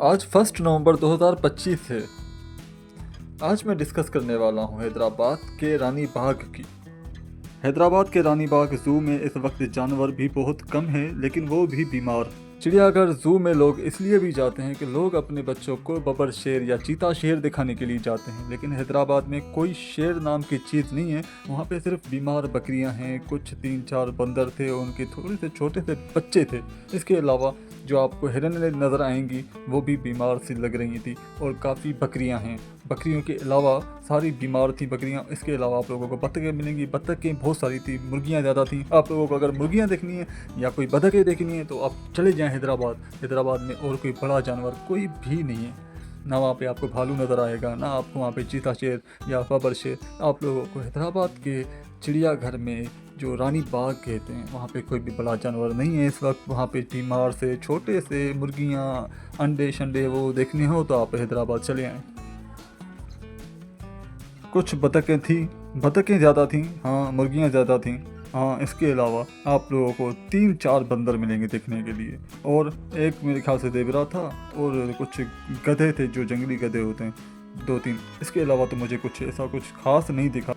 आज 1 नवंबर 2025 है। आज मैं डिस्कस करने वाला हूँ हैदराबाद के रानी बाग की। हैदराबाद के रानी बाग ज़ू में इस वक्त जानवर भी बहुत कम हैं, लेकिन वो भी बीमार। चिड़ियाघर ज़ू में लोग इसलिए भी जाते हैं कि लोग अपने बच्चों को बबर शेर या चीता शेर दिखाने के लिए जाते हैं, लेकिन हैदराबाद में कोई शेर नाम की चीज़ नहीं है। वहाँ पे सिर्फ बीमार बकरियाँ हैं, कुछ 3-4 बंदर थे, उनके थोड़े से छोटे से बच्चे थे। इसके अलावा जो आपको हिरन नज़र आएंगी वो भी बीमार सी लग रही थी, और काफ़ी बकरियां हैं। बकरियों के अलावा सारी बीमार थी बकरियां। इसके अलावा आप लोगों को बत्तखें मिलेंगी, बत्तखें बहुत सारी थी, मुर्गियां ज़्यादा थी। आप लोगों को अगर मुर्गियां देखनी है या कोई बत्तखें देखनी है तो आप चले जाएं हैदराबाद। हैदराबाद में और कोई बड़ा जानवर कोई भी नहीं है। ना वहाँ पे आपको भालू नज़र आएगा, ना आपको वहाँ पे चीता शेर या बबर शेर। आप लोगों को हैदराबाद के चिड़ियाघर में जो रानी बाग कहते हैं वहाँ पे कोई भी बड़ा जानवर नहीं है इस वक्त। वहाँ पे बीमार से छोटे से मुर्गियाँ, अंडे शंडे वो देखने हो तो आप हैदराबाद चले आएँ। कुछ बतखें थी, बतखें ज़्यादा थीं, हाँ मुर्गियाँ ज़्यादा थीं, हाँ। इसके अलावा आप लोगों को 3-4 बंदर मिलेंगे देखने के लिए, और एक मेरे ख्याल से देवरा था, और कुछ गधे थे जो जंगली गधे होते हैं, 2-3। इसके अलावा तो मुझे कुछ ऐसा कुछ खास नहीं दिखा।